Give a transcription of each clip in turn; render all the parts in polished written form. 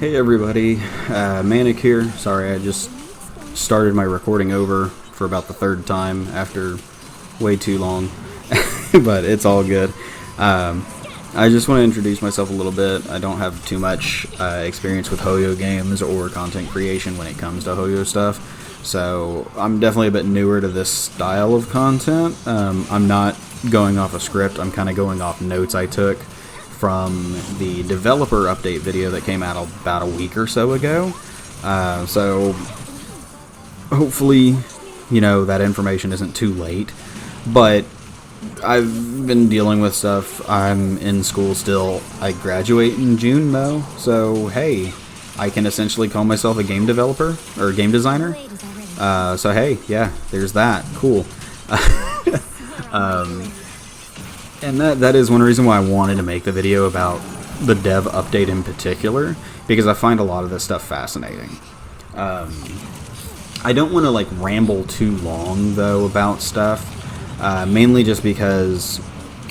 Hey everybody, Manic here. Sorry, I just started my recording over for about the third time after way too long, but it's all good. I just want to introduce myself a little bit. I don't have too much experience with Hoyo games or content creation when it comes to Hoyo stuff, so I'm definitely a bit newer to this style of content. I'm not going off a script, I'm kind of going off notes I took from the developer update video that came out about a week or so ago. So hopefully, that information isn't too late. But I've been dealing with stuff. I'm in school still. I graduate in June though. So hey, I can essentially call myself a game developer or game designer. So hey, yeah, there's that. Cool. And that is one reason why I wanted to make the video about the dev update in particular, because I find a lot of this stuff fascinating. I don't want to ramble too long though about stuff, mainly just because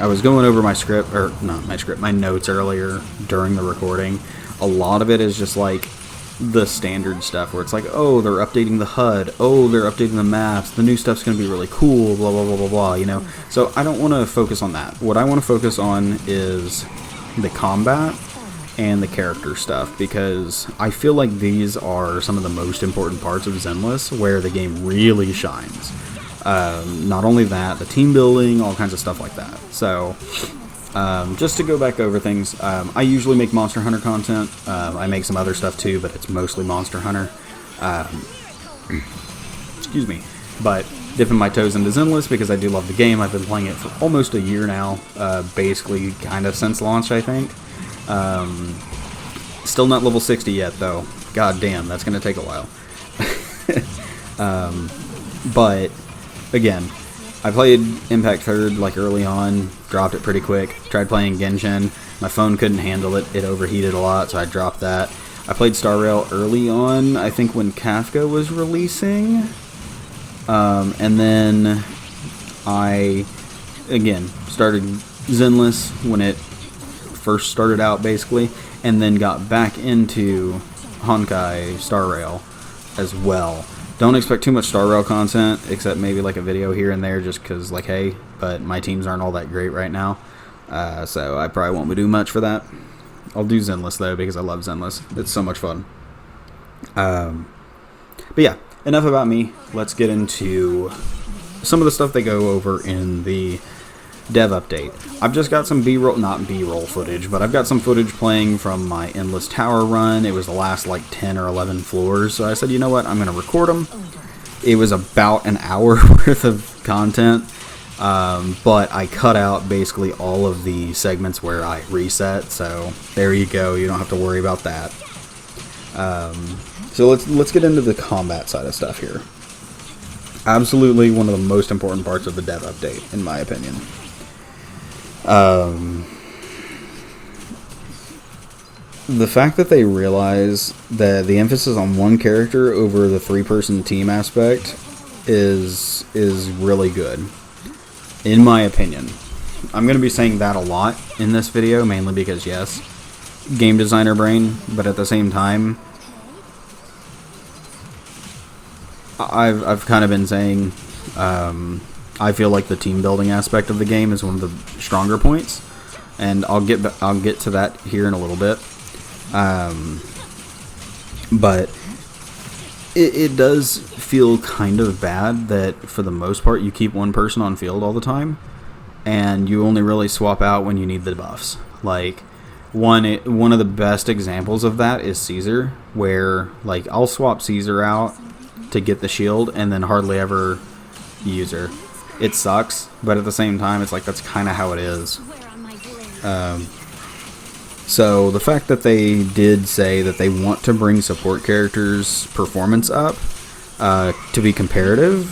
I was going over my script, or not my script, my notes earlier during the recording. A lot of it is just the standard stuff where it's oh, they're updating the HUD, oh, they're updating the maps, the new stuff's going to be really cool, blah, blah, blah, blah, blah, So I don't want to focus on that. What I want to focus on is the combat and the character stuff, because I feel like these are some of the most important parts of Zenless, where the game really shines. Not only that, the team building, all kinds of stuff like that. So just to go back over things, I usually make Monster Hunter content. I make some other stuff too, but it's mostly Monster Hunter. Excuse me. But dipping my toes into Zenless because I do love the game. I've been playing it for almost a year now, basically kind of since launch, I think. Still not level 60 yet, though. God damn, that's going to take a while. But, again, I played Impact 3rd early on, dropped it pretty quick, tried playing Genshin, my phone couldn't handle it, it overheated a lot, so I dropped that. I played Star Rail early on, I think when Kafka was releasing, and then I, again, started Zenless when it first started out, basically, and then got back into Honkai Star Rail as well. Don't expect too much Star Rail content, except maybe a video here and there, just because, hey, but my teams aren't all that great right now, so I probably won't do much for that. I'll do Zenless, though, because I love Zenless. It's so much fun. But yeah, enough about me. Let's get into some of the stuff they go over in the dev update. I've just got some B-roll, not B-roll footage, but I've got some footage playing from my Endless Tower run. It was the last 10 or 11 floors, so I said, you know what, I'm going to record them. It was about an hour worth of content, but I cut out basically all of the segments where I reset, so there you go, you don't have to worry about that. So let's get into the combat side of stuff here. Absolutely one of the most important parts of the dev update, in my opinion. The fact that they realize that the emphasis on one character over the three-person team aspect is really good, in my opinion. I'm going to be saying that a lot in this video, mainly because, yes, game designer brain, but at the same time, I've kind of been saying, I feel like the team building aspect of the game is one of the stronger points, and I'll get to that here in a little bit. But it does feel kind of bad that for the most part you keep one person on field all the time, and you only really swap out when you need the buffs. One of the best examples of that is Caesar, where I'll swap Caesar out to get the shield and then hardly ever use her. It sucks, but at the same time, it's that's kind of how it is. So the fact that they did say that they want to bring support characters' performance up to be comparative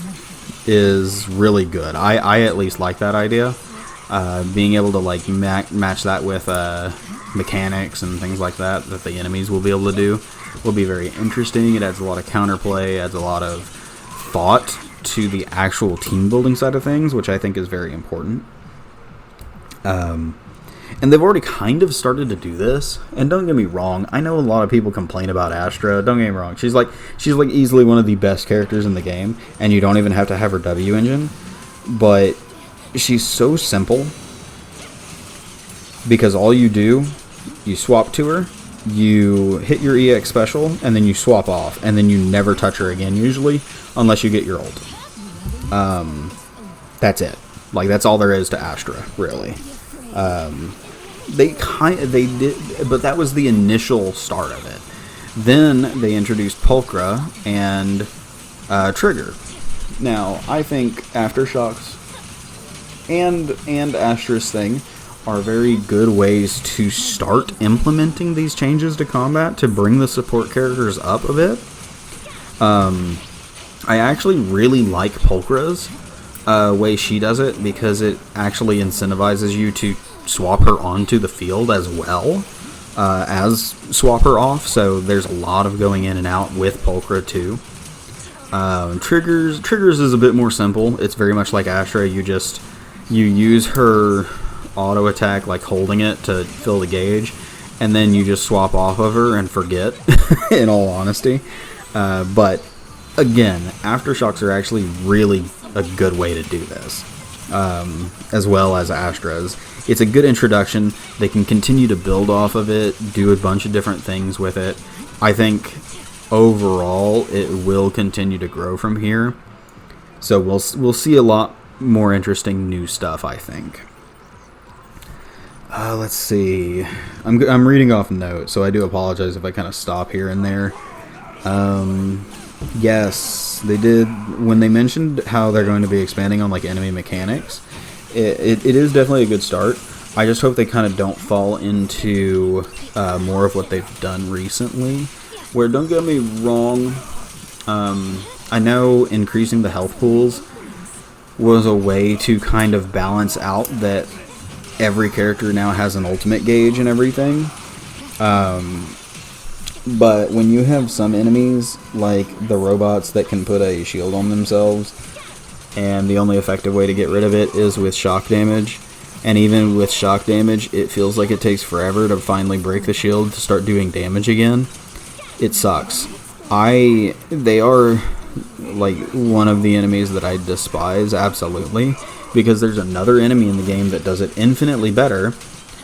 is really good. I at least like that idea. Being able to match that with mechanics and things like that the enemies will be able to do will be very interesting. It adds a lot of counterplay, adds a lot of thought to the actual team building side of things, which I think is very important. And they've already kind of started to do this. And don't get me wrong, I know a lot of people complain about Astra. Don't get me wrong. She's like easily one of the best characters in the game, and you don't even have to have her W engine. But she's so simple because all you do, you swap to her, you hit your EX special, and then you swap off, and then you never touch her again usually, unless you get your ult. That's it. Like, that's all there is to Astra, really. They did, but that was the initial start of it. Then they introduced Pulchra and Trigger. Now, I think Aftershocks and Astra's thing are very good ways to start implementing these changes to combat to bring the support characters up a bit. I actually really like Pulchra's way she does it, because it actually incentivizes you to swap her onto the field as well as swap her off, so there's a lot of going in and out with Pulchra too. Triggers is a bit more simple. It's very much like Astra. You use her auto attack, like holding it to fill the gauge, and then you just swap off of her and forget, in all honesty. But again, Aftershocks are actually really a good way to do this, as well as Astra's. It's a good introduction. They can continue to build off of it, do a bunch of different things with it. I think overall it will continue to grow from here. So we'll see a lot more interesting new stuff, I think. Let's see. I'm reading off notes, so I do apologize if I kind of stop here and there. Yes, they did. When they mentioned how they're going to be expanding on like enemy mechanics, it is definitely a good start. I just hope they kind of don't fall into more of what they've done recently. Where, don't get me wrong, I know increasing the health pools was a way to kind of balance out that every character now has an ultimate gauge and everything. But when you have some enemies, like the robots that can put a shield on themselves, and the only effective way to get rid of it is with shock damage, and even with shock damage, it feels like it takes forever to finally break the shield to start doing damage again. It sucks. They are like one of the enemies that I despise, absolutely, because there's another enemy in the game that does it infinitely better,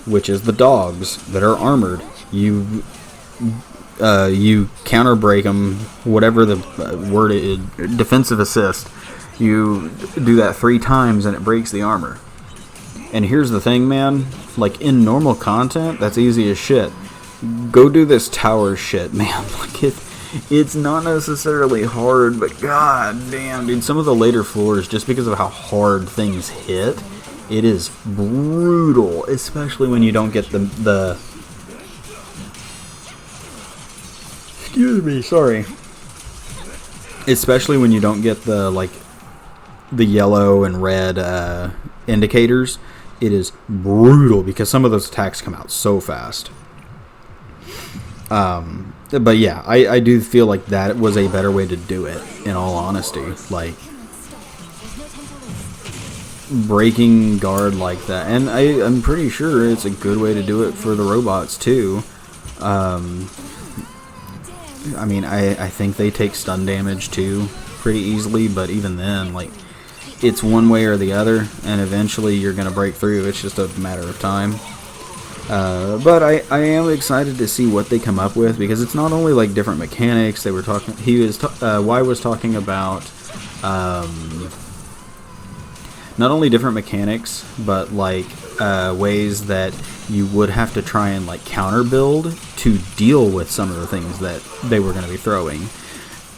which is the dogs that are armored. You counter break them, whatever the word is, defensive assist. You do that 3 times and it breaks the armor. And here's the thing, man, like in normal content, that's easy as shit. Go do this tower shit, man. Like it's not necessarily hard, but god damn, dude, some of the later floors, just because of how hard things hit, it is brutal, especially when you don't get the excuse me, sorry. Especially when you don't get the, like, the yellow and red indicators. It is brutal because some of those attacks come out so fast. But yeah, I do feel like that was a better way to do it, in all honesty. Like, breaking guard like that. And I'm pretty sure it's a good way to do it for the robots, too. I mean, I think they take stun damage too pretty easily, but even then, like, it's one way or the other, and eventually you're going to break through. It's just a matter of time. But I am excited to see what they come up with, because it's not only like different mechanics. They were talking, Y was talking about not only different mechanics, but like ways that you would have to try and like counter build to deal with some of the things that they were going to be throwing.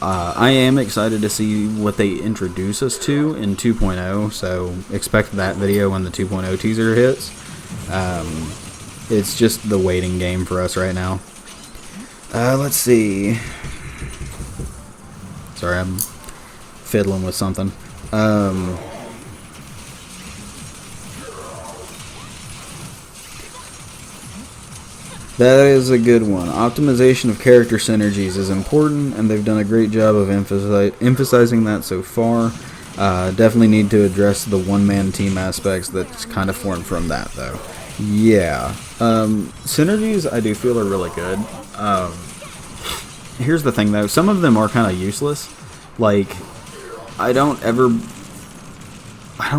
I am excited to see what they introduce us to in 2.0, so expect that video when the 2.0 teaser hits. It's just the waiting game for us right now. Let's see. Sorry, I'm fiddling with something. That is a good one. Optimization of character synergies is important, and they've done a great job of emphasizing that so far. Definitely need to address the one-man team aspects that's kind of formed from that, though. Yeah. Synergies I do feel are really good. Here's the thing though, some of them are kind of useless. Like, I don't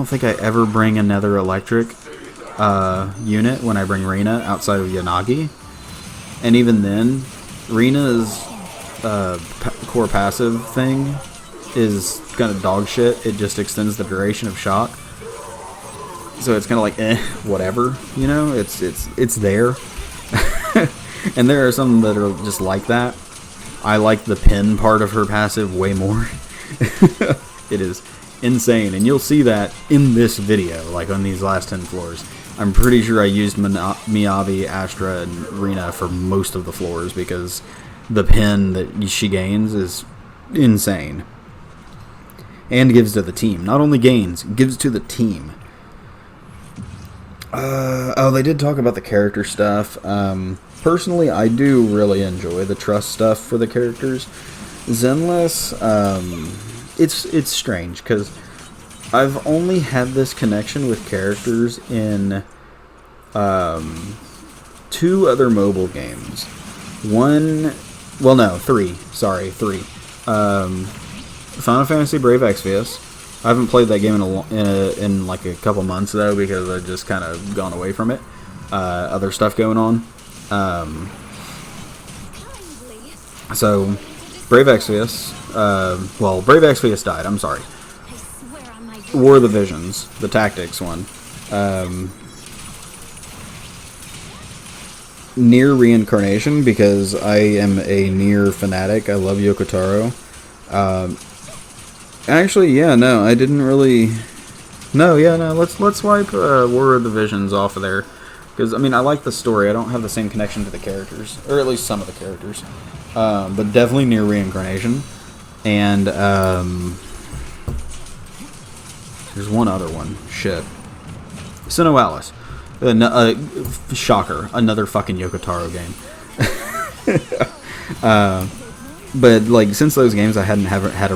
think I ever bring another electric unit when I bring Rina outside of Yanagi. And even then, Rina's core passive thing is kind of dog shit. It just extends the duration of shock. So it's kind of like, whatever, you know? It's there. And there are some that are just like that. I like the pin part of her passive way more. It is insane, and you'll see that in this video, like on these last 10 floors. I'm pretty sure I used Miyavi, Astra, and Rina for most of the floors because the pin that she gains is insane. And gives to the team. Not only gains, gives to the team. Oh, they did talk about the character stuff. Personally, I do really enjoy the trust stuff for the characters. Zenless, it's strange, because I've only had this connection with characters in 2 other mobile games. Three. Sorry, 3. Final Fantasy Brave Exvius. I haven't played that game in like a couple months though, because I've just kind of gone away from it. Other stuff going on. So Brave Exvius. Brave Exvius died. I'm sorry. War of the Visions, the tactics one. Nier Reincarnation, because I am a Nier fanatic. I love Yoko Taro. Actually, yeah, no, I didn't really... No. Let's wipe War of the Visions off of there. Because, I mean, I like the story. I don't have the same connection to the characters. Or at least some of the characters. But definitely Nier Reincarnation. And, there's one other one. Shit. Sinnoh Alice. Shocker. Another fucking Yoko Taro game. But like, since those games, I hadn't had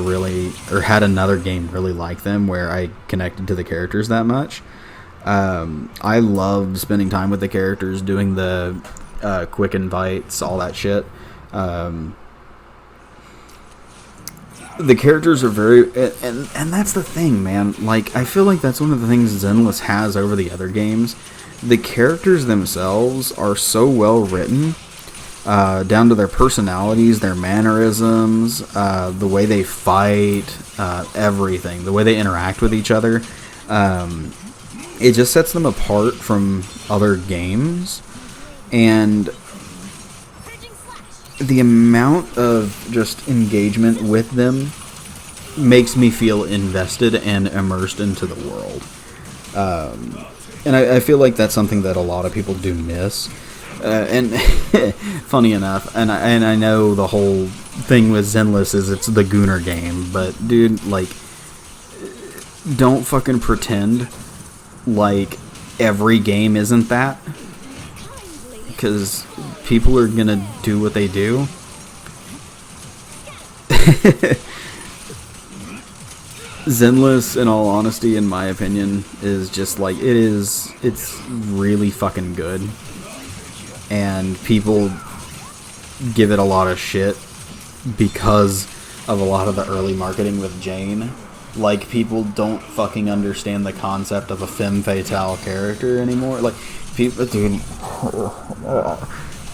another game really like them where I connected to the characters that much. I loved spending time with the characters, doing the quick invites, all that shit. The characters are very, and that's the thing, man. Like, I feel like that's one of the things Zenless has over the other games. The characters themselves are so well written. Down to their personalities, their mannerisms, the way they fight, everything, the way they interact with each other. It just sets them apart from other games, and the amount of just engagement with them makes me feel invested and immersed into the world. And I feel like that's something that a lot of people do miss. And funny enough, and I know the whole thing with Zenless is it's the Gooner game, but dude, like, don't fucking pretend like every game isn't that, because people are gonna do what they do. Zenless, in all honesty, in my opinion, is just like, it's really fucking good. And people give it a lot of shit because of a lot of the early marketing with Jane. Like, people don't fucking understand the concept of a femme fatale character anymore. Like, people, dude,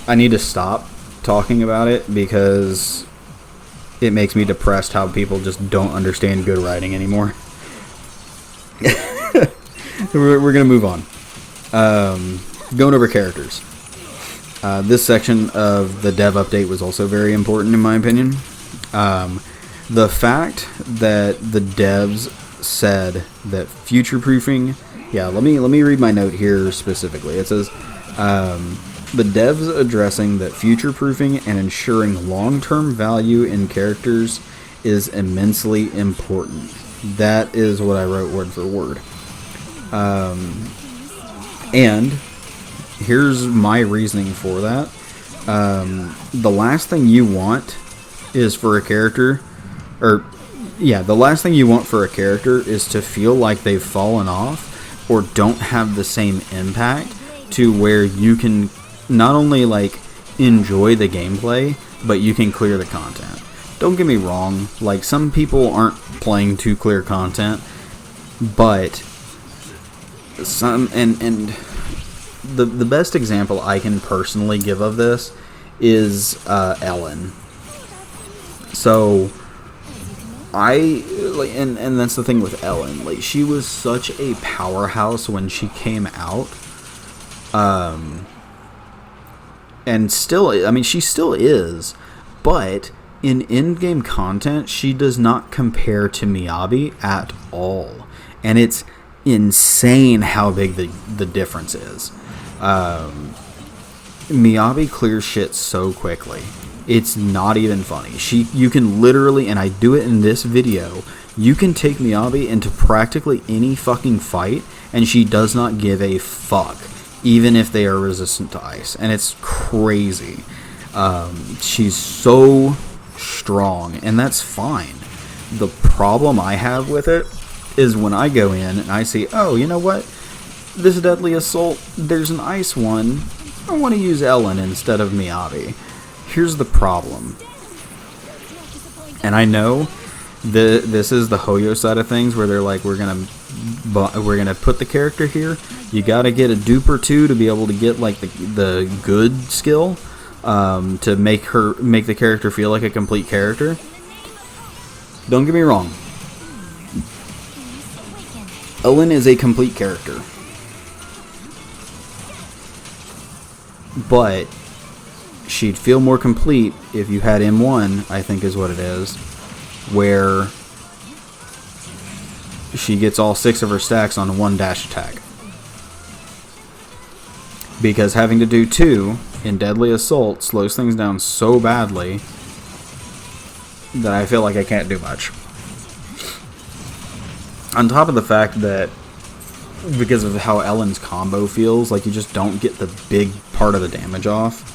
I need to stop talking about it because it makes me depressed how people just don't understand good writing anymore. We're gonna move on. Going over characters. This section of the dev update was also very important in my opinion. The fact that the devs said that future-proofing... Yeah, let me read my note here specifically. It says, the devs addressing that future-proofing and ensuring long-term value in characters is immensely important. That is what I wrote word for word. And here's my reasoning for that. The last thing you want is for a character... the last thing you want for a character is to feel like they've fallen off or don't have the same impact to where you can not only like enjoy the gameplay, but you can clear the content. Don't get me wrong, like some people aren't playing to clear content, but some and the best example I can personally give of this is Ellen. So I like, and that's the thing with Ellen. Like, she was such a powerhouse when she came out, and still, I mean, she still is. But in in-game content, she does not compare to Miyabi at all, and it's insane how big the difference is. Miyabi clears shit so quickly. It's not even funny. You can literally, and I do it in this video, you can take Miyabi into practically any fucking fight, and she does not give a fuck, even if they are resistant to ice. And it's crazy. She's so strong, and that's fine. The problem I have with it is when I go in and I see, oh, you know what? This Deadly Assault, there's an ice one. I want to use Ellen instead of Miyabi. Here's the problem, and I know this is the Hoyo side of things, where they're like, we're gonna put the character here. You gotta get a dupe or two to be able to get like the good skill, to make the character feel like a complete character. Don't get me wrong, Ellen is a complete character, but she'd feel more complete if you had M1, I think is what it is, where she gets all 6 of her stacks on one dash attack. Because having to do 2 in Deadly Assault slows things down so badly that I feel like I can't do much. On top of the fact that, because of how Ellen's combo feels, like you just don't get the big part of the damage off.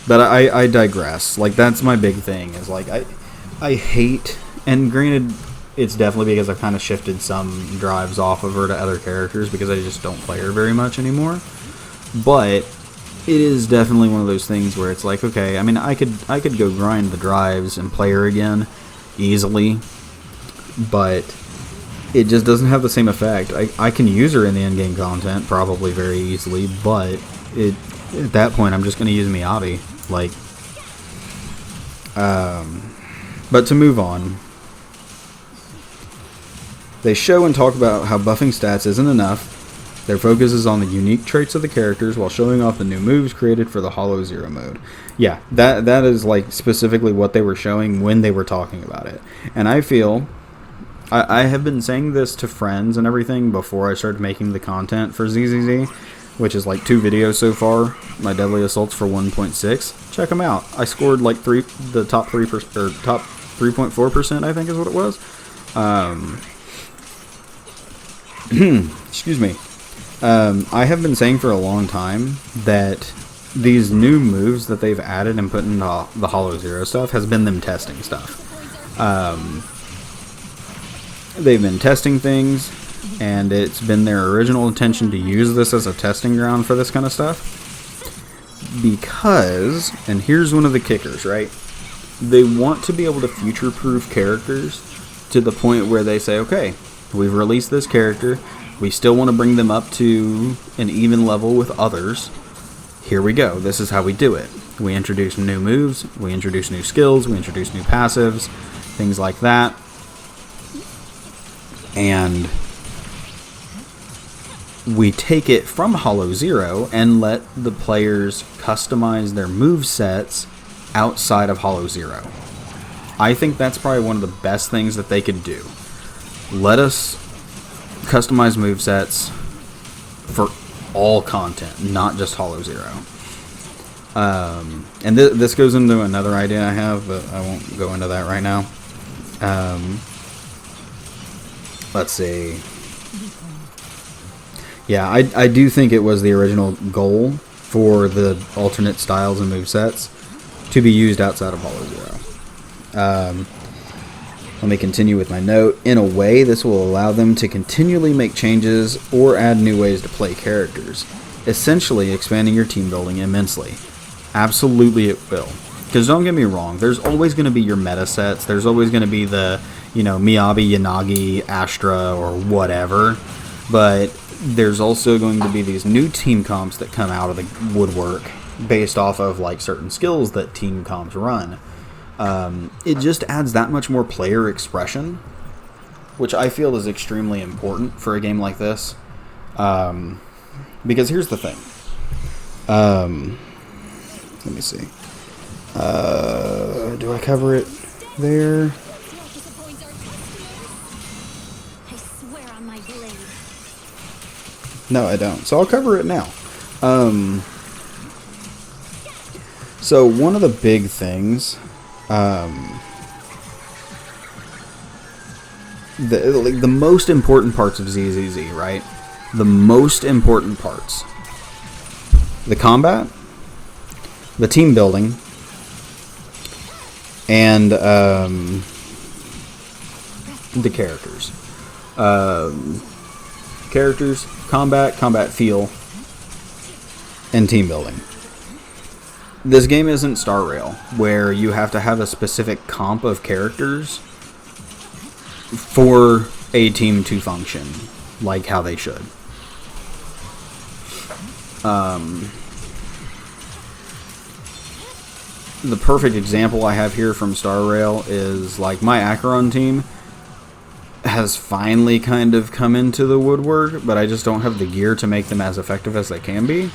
But I digress. Like, that's my big thing, is like I hate, and granted it's definitely because I've kind of shifted some drives off of her to other characters because I just don't play her very much anymore, but it is definitely one of those things where it's like, okay, I mean, I could go grind the drives and play her again easily, but it just doesn't have the same effect. I can use her in the in-game content probably very easily, but at that point, I'm just going to use Miyabi. Like, but to move on, they show and talk about how buffing stats isn't enough. Their focus is on the unique traits of the characters while showing off the new moves created for the Hollow Zero mode. Yeah, that is like specifically what they were showing when they were talking about it. And I feel, I have been saying this to friends and everything before I started making the content for ZZZ, which is like 2 videos so far. My Deadly Assaults for 1.6. Check them out. I scored like the top 3%, or top 3.4%, I think is what it was. Excuse me. I have been saying for a long time that these new moves that they've added and put in the Hollow Zero stuff has been them testing stuff. They've been testing things, and it's been their original intention to use this as a testing ground for this kind of stuff. Because, and here's one of the kickers, right? They want to be able to future-proof characters to the point where they say, okay, we've released this character, we still want to bring them up to an even level with others. Here we go. This is how we do it. We introduce new moves, we introduce new skills, we introduce new passives, things like that. And we take it from Hollow Zero and let the players customize their move sets outside of Hollow Zero. I think that's probably one of the best things that they could do. Let us customize move sets for all content, not just Hollow Zero. And this goes into another idea I have, but I won't go into that right now. Let's see. Yeah, I do think it was the original goal for the alternate styles and movesets to be used outside of Hollow Zero. Let me continue with my note. In a way, this will allow them to continually make changes or add new ways to play characters. essentially expanding your team building immensely. Absolutely it will. Because don't get me wrong, there's always going to be your meta sets. There's always going to be the, Miyabi, Yanagi, Astra, or whatever. But there's also going to be these new team comps that come out of the woodwork based off of like certain skills that team comps run. It just adds that much more player expression, which I feel is extremely important for a game like this. Because here's the thing. Let me see. Do I cover it there? No, I don't. So I'll cover it now. So one of the big things, the most important parts of ZZZ, right? The most important parts. The combat, the team building, and the characters. Characters, combat feel, and team building. This game isn't Star Rail, where you have to have a specific comp of characters for a team to function like how they should. The perfect example I have here from Star Rail is like my Acheron team has finally kind of come into the woodwork, but I just don't have the gear to make them as effective as they can be.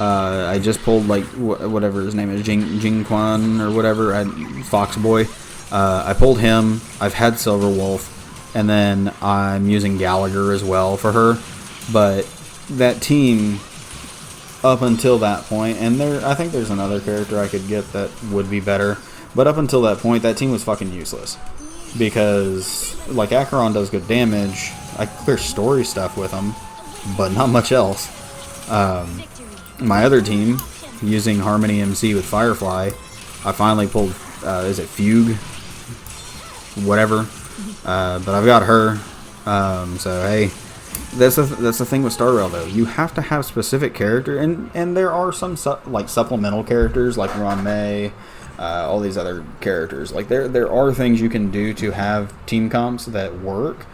I just pulled like whatever his name is, Jing Quan or whatever, Fox Boy. I pulled him. I've had Silver Wolf, and then I'm using Gallagher as well for her. But that team, up until that point, and I think there's another character I could get that would be better. But up until that point, that team was fucking useless. Because, like, Acheron does good damage. I clear story stuff with him, but not much else. My other team, using Harmony MC with Firefly, I finally pulled, is it Fugue? Whatever. But I've got her. So, hey, that's the thing with Star Rail, though. You have to have specific character, and there are some, supplemental characters, like Ron May, all these other characters. Like, there are things you can do to have team comps that work,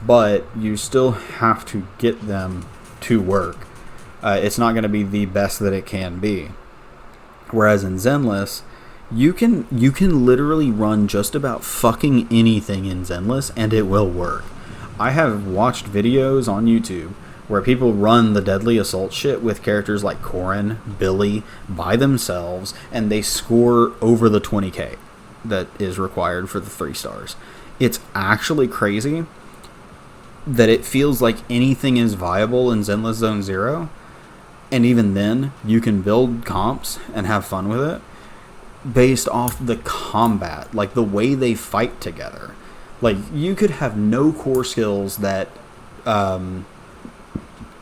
but you still have to get them to work. It's not going to be the best that it can be. Whereas in Zenless, you can literally run just about fucking anything in Zenless, and it will work. I have watched videos on YouTube where people run the Deadly Assault shit with characters like Corrin, Billy, by themselves, and they score over the 20k that is required for the 3 stars. It's actually crazy that it feels like anything is viable in Zenless Zone Zero, and even then, you can build comps and have fun with it based off the combat, like the way they fight together. Like, you could have no core skills that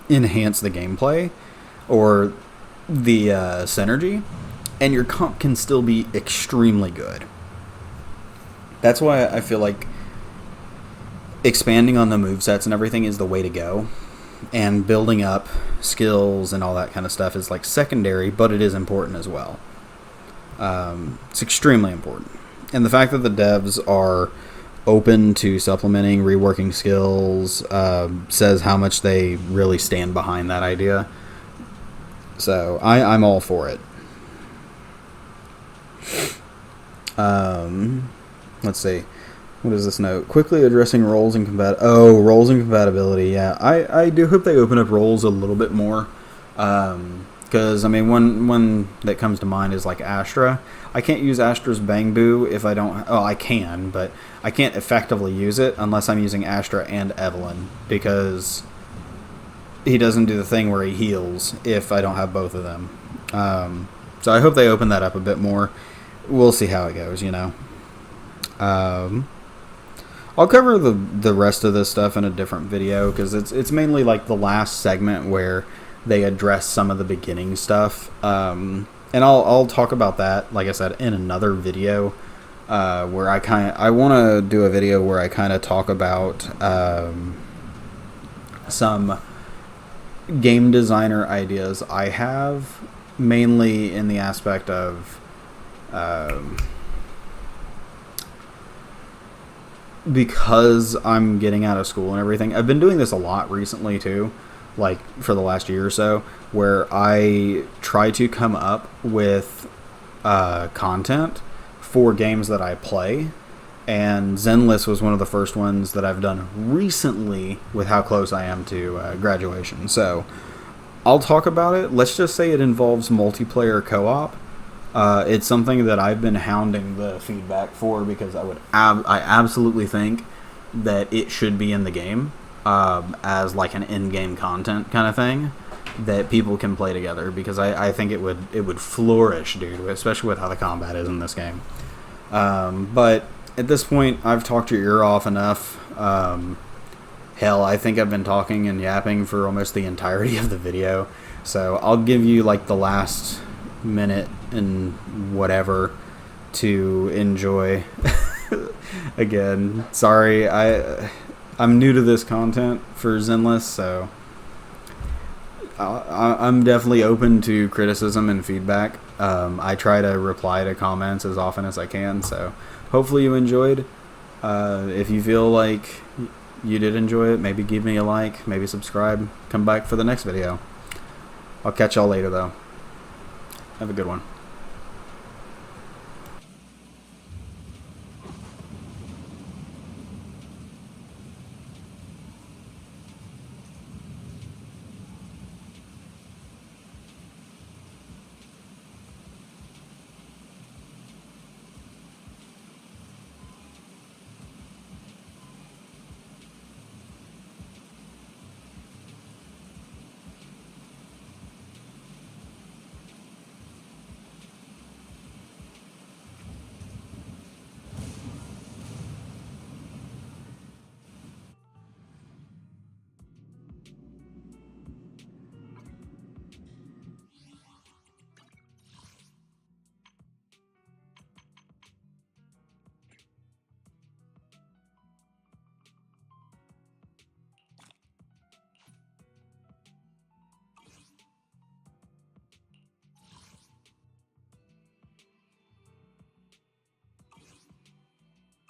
enhance the gameplay or the synergy, and your comp can still be extremely good. That's why I feel like expanding on the movesets and everything is the way to go, and building up skills and all that kind of stuff is like secondary, but it is important as well. It's extremely important. And the fact that the devs are open to supplementing, reworking skills, says how much they really stand behind that idea. So I'm all for it. Let's see. What is this note? Quickly addressing roles and roles and compatibility. Yeah, I do hope they open up roles a little bit more. Because, I mean, one that comes to mind is like Astra. I can't use Astra's Bang Boo if I don't... Oh, I can, but I can't effectively use it unless I'm using Astra and Evelyn. Because he doesn't do the thing where he heals if I don't have both of them. So I hope they open that up a bit more. We'll see how it goes, you know. I'll cover the rest of this stuff in a different video, because it's mainly like the last segment where they address some of the beginning stuff, and I'll talk about that, like I said, in another video, where I want to do a video where I kind of talk about some game designer ideas I have, mainly in the aspect of because I'm getting out of school and everything. I've been doing this a lot recently too, like for the last year or so, where I try to come up with content for games that I play. And Zenless was one of the first ones that I've done recently with how close I am to graduation. So I'll talk about it. Let's just say it involves multiplayer co-op. It's something that I've been hounding the feedback for because I absolutely think that it should be in the game as like an in-game content kind of thing that people can play together, because I think it would flourish, dude, especially with how the combat is in this game. But at this point, I've talked your ear off enough. Hell, I think I've been talking and yapping for almost the entirety of the video. So I'll give you like the last minute and whatever to enjoy. Again, sorry, I'm new to this content for Zenless, so I'm definitely open to criticism and feedback. I try to reply to comments as often as I can, so hopefully you enjoyed. If you feel like you did enjoy it, maybe give me a like, maybe subscribe, come back for the next video. I'll catch y'all later though. Have a good one.